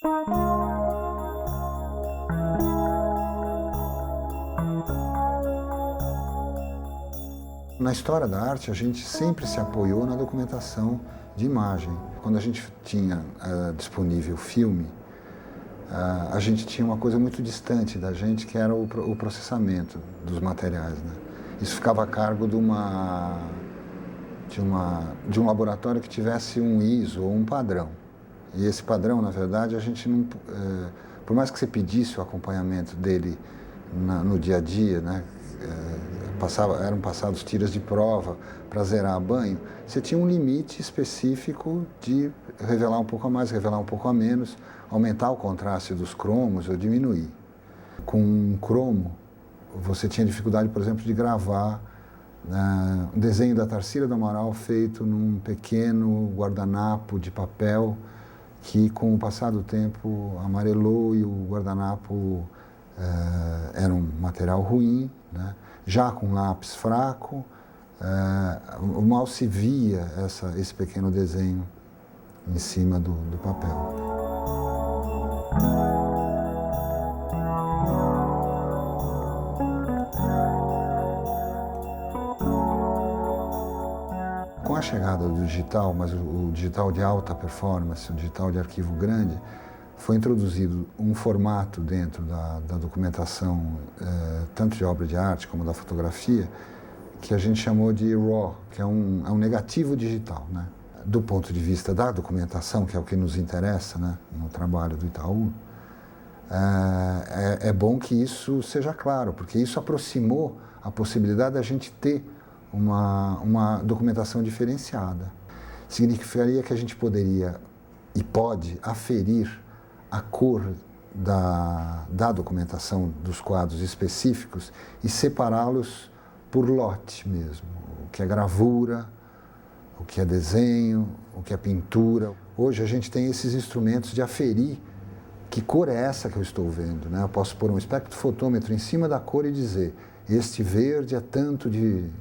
Na história da arte, a gente sempre se apoiou na documentação de imagem. Quando a gente tinha disponível filme, a gente tinha uma coisa muito distante da gente, que era o processamento dos materiais, né? Isso ficava a cargo de um laboratório que tivesse um ISO ou um padrão. E esse padrão, na verdade, a gente não... por mais que você pedisse o acompanhamento dele no dia a dia, né? Eram passados tiras de prova para zerar a banho, você tinha um limite específico de revelar um pouco a mais, revelar um pouco a menos, aumentar o contraste dos cromos ou diminuir. Com um cromo, você tinha dificuldade, por exemplo, de gravar um desenho da Tarsila do Amaral feito num pequeno guardanapo de papel que, com o passar do tempo, amarelou e o guardanapo era um material ruim, né? Já com lápis fraco, mal se via esse pequeno desenho em cima do papel. Com a chegada do digital, mas o digital de alta performance, o digital de arquivo grande, foi introduzido um formato dentro da documentação, tanto de obra de arte como da fotografia, que a gente chamou de RAW, que é um negativo digital, né? Do ponto de vista da documentação, que é o que nos interessa, né, no trabalho do Itaú, é bom que isso seja claro, porque isso aproximou a possibilidade da gente ter uma documentação diferenciada. Significaria que a gente poderia e pode aferir a cor da documentação dos quadros específicos e separá-los por lote mesmo, o que é gravura, o que é desenho, o que é pintura. Hoje a gente tem esses instrumentos de aferir que cor é essa que eu estou vendo, né? Eu posso pôr um espectrofotômetro em cima da cor e dizer: este verde é tanto de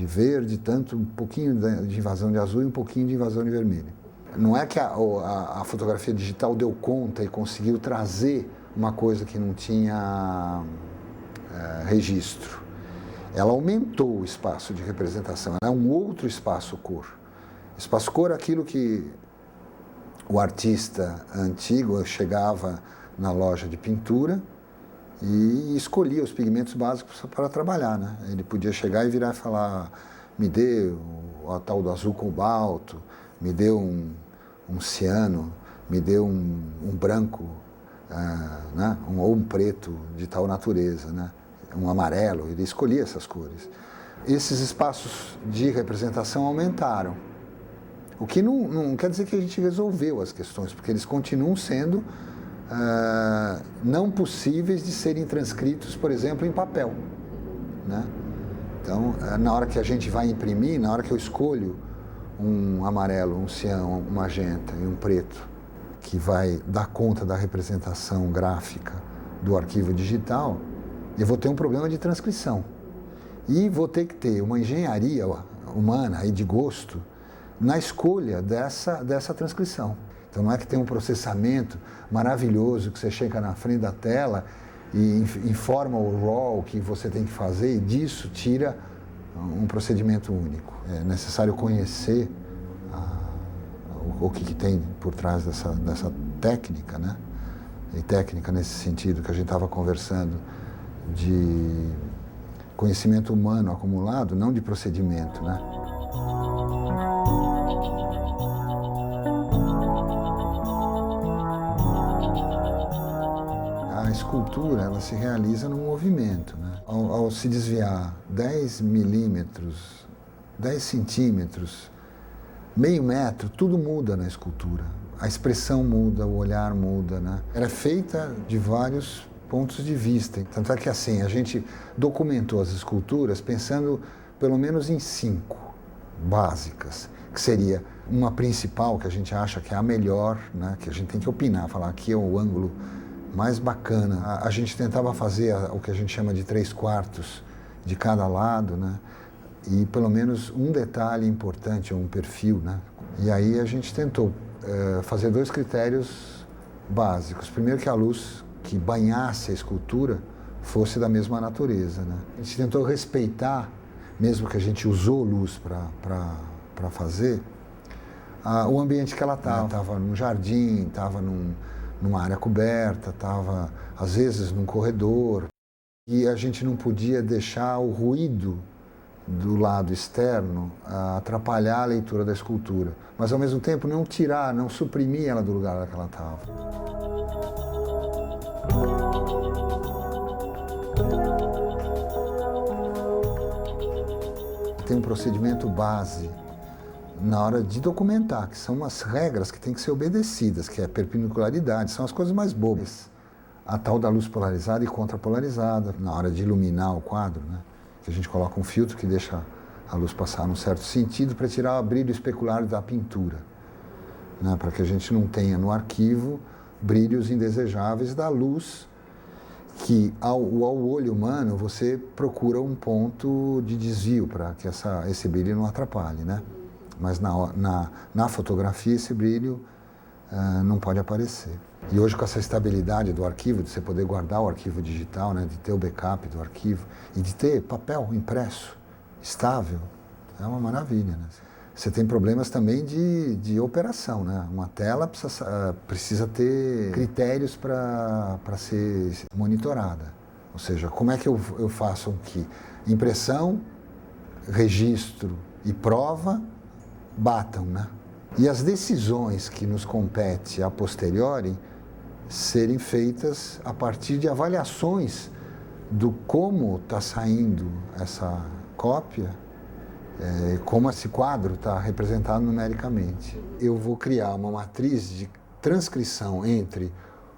verde, tanto um pouquinho de invasão de azul e um pouquinho de invasão de vermelho. Não é que a fotografia digital deu conta e conseguiu trazer uma coisa que não tinha registro. Ela aumentou o espaço de representação, ela é um outro espaço-cor. Espaço-cor é aquilo que o artista antigo chegava na loja de pintura e escolhia os pigmentos básicos para trabalhar, né? Ele podia chegar e virar e falar: me dê o tal do azul cobalto, me dê um ciano, me dê um branco, né? Ou um preto de tal natureza, né? Um amarelo. Ele escolhia essas cores. Esses espaços de representação aumentaram, o que não quer dizer que a gente resolveu as questões, porque eles continuam sendo não possíveis de serem transcritos, por exemplo, em papel, né? Então, na hora que a gente vai imprimir, na hora que eu escolho um amarelo, um cian, um magenta e um preto, que vai dar conta da representação gráfica do arquivo digital, eu vou ter um problema de transcrição. E vou ter que ter uma engenharia humana e de gosto na escolha dessa transcrição. Então não é que tem um processamento maravilhoso que você chega na frente da tela e informa o RAW que você tem que fazer e disso tira um procedimento único. É necessário conhecer o que tem por trás dessa técnica, né? E técnica nesse sentido que a gente estava conversando, de conhecimento humano acumulado, não de procedimento, né? A escultura, ela se realiza no movimento, né? Ao se desviar 10 milímetros, 10 centímetros, meio metro, tudo muda na escultura. A expressão muda, o olhar muda, né? Ela é feita de vários pontos de vista. Tanto é que assim, a gente documentou as esculturas pensando pelo menos em 5 básicas, que seria uma principal, que a gente acha que é a melhor, né? Que a gente tem que opinar, falar aqui é o ângulo mais bacana. A gente tentava fazer o que a gente chama de 3/4 de cada lado, né? E pelo menos um detalhe importante, um perfil, né? E aí a gente tentou fazer 2 critérios básicos. Primeiro, que a luz que banhasse a escultura fosse da mesma natureza, né? A gente tentou respeitar, mesmo que a gente usou luz para fazer, o ambiente que ela estava. Estava num jardim, estava numa área coberta, estava, às vezes, num corredor. E a gente não podia deixar o ruído do lado externo atrapalhar a leitura da escultura. Mas, ao mesmo tempo, não tirar, não suprimir ela do lugar que ela estava. Tem um procedimento base na hora de documentar, que são as regras que têm que ser obedecidas, que é a perpendicularidade, são as coisas mais bobas. A tal da luz polarizada e contrapolarizada, na hora de iluminar o quadro, né? Que a gente coloca um filtro que deixa a luz passar num certo sentido para tirar o brilho especular da pintura, né? Para que a gente não tenha no arquivo brilhos indesejáveis da luz, que ao olho humano você procura um ponto de desvio para que esse brilho não atrapalhe, né? Mas na fotografia esse brilho não pode aparecer. E hoje, com essa estabilidade do arquivo, de você poder guardar o arquivo digital, né, de ter o backup do arquivo e de ter papel impresso, estável, é uma maravilha, né? Você tem problemas também de operação, né? Uma tela precisa ter critérios para ser monitorada. Ou seja, como é que eu faço com que impressão, registro e prova batam, né? E as decisões que nos compete a posteriori serem feitas a partir de avaliações do como está saindo essa cópia, como esse quadro está representado numericamente. Eu vou criar uma matriz de transcrição entre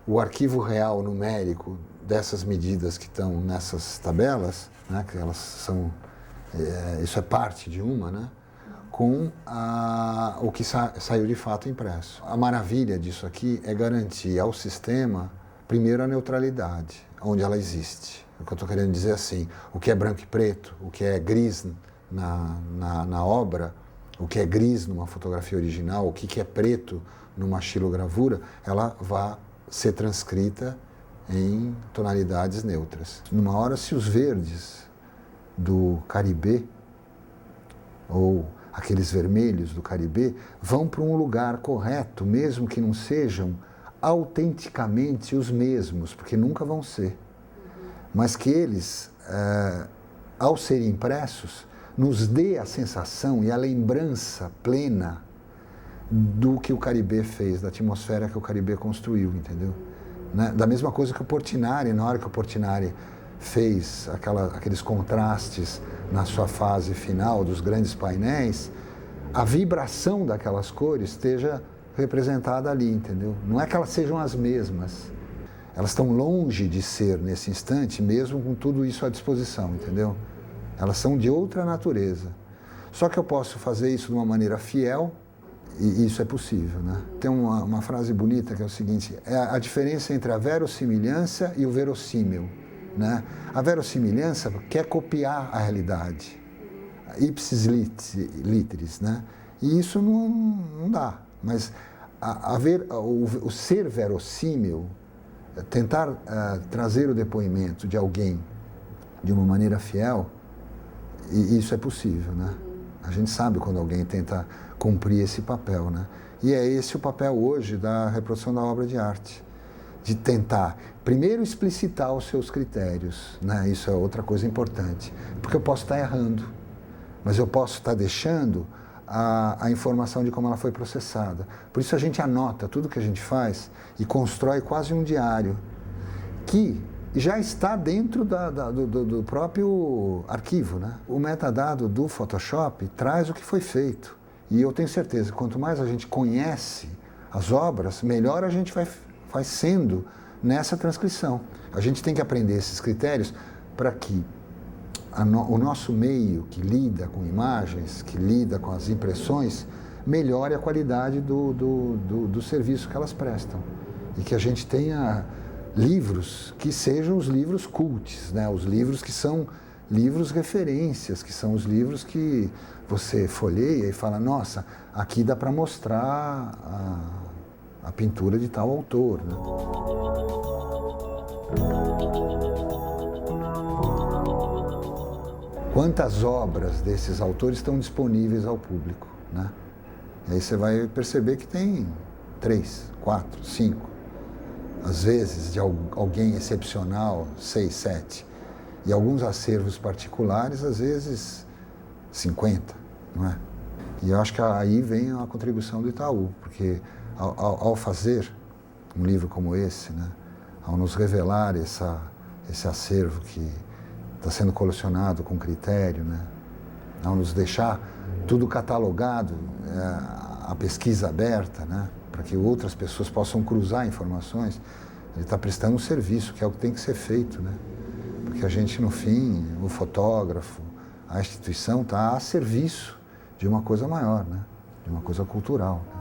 o arquivo real numérico dessas medidas que estão nessas tabelas, né, que elas são, isso é parte de uma, né, com o que saiu de fato impresso. A maravilha disso aqui é garantir ao sistema, primeiro, a neutralidade, onde ela existe. O que eu estou querendo dizer assim, o que é branco e preto, o que é gris na obra, o que é gris numa fotografia original, o que é preto numa xilogravura, ela vai ser transcrita em tonalidades neutras. Numa hora, se os verdes do Caribe, ou aqueles vermelhos do Caribe, vão para um lugar correto, mesmo que não sejam autenticamente os mesmos, porque nunca vão ser. Mas que eles, ao serem impressos, nos dê a sensação e a lembrança plena do que o Caribe fez, da atmosfera que o Caribe construiu, entendeu? Né? Da mesma coisa que o Portinari, na hora que o Portinari fez aqueles contrastes na sua fase final dos grandes painéis, a vibração daquelas cores esteja representada ali, entendeu? Não é que elas sejam as mesmas. Elas estão longe de ser nesse instante, mesmo com tudo isso à disposição, entendeu? Elas são de outra natureza. Só que eu posso fazer isso de uma maneira fiel, e isso é possível, né? Tem uma frase bonita que é o seguinte, é a diferença entre a verossimilhança e o verossímil, né? A verossimilhança quer copiar a realidade, ipsis literis, né? E isso não dá. Mas o ser verossímil, tentar trazer o depoimento de alguém de uma maneira fiel, e isso é possível, né? A gente sabe quando alguém tenta cumprir esse papel, né? E é esse o papel hoje da reprodução da obra de arte, de tentar, primeiro, explicitar os seus critérios, né? Isso é outra coisa importante, porque eu posso estar errando, mas eu posso estar deixando a informação de como ela foi processada. Por isso a gente anota tudo que a gente faz e constrói quase um diário, que já está dentro do próprio arquivo, né? O metadado do Photoshop traz o que foi feito. E eu tenho certeza que quanto mais a gente conhece as obras, melhor a gente vai sendo nessa transcrição. A gente tem que aprender esses critérios para que o nosso meio que lida com imagens, que lida com as impressões, melhore a qualidade do serviço que elas prestam. E que a gente tenha livros que sejam os livros cults, né? Os livros que são livros referências, que são os livros que você folheia e fala, nossa, aqui dá para mostrar a pintura de tal autor, né? Quantas obras desses autores estão disponíveis ao público, né? E aí você vai perceber que tem 3, 4, 5. Às vezes, de alguém excepcional, 6, 7. E alguns acervos particulares, às vezes, 50, não é? E eu acho que aí vem a contribuição do Itaú, porque ao fazer um livro como esse, né, ao nos revelar esse acervo que está sendo colecionado com critério, né, ao nos deixar tudo catalogado, a pesquisa aberta, né, para que outras pessoas possam cruzar informações, ele está prestando um serviço, que é o que tem que ser feito, né? Porque a gente, no fim, o fotógrafo, a instituição está a serviço de uma coisa maior, né? De uma coisa cultural, né?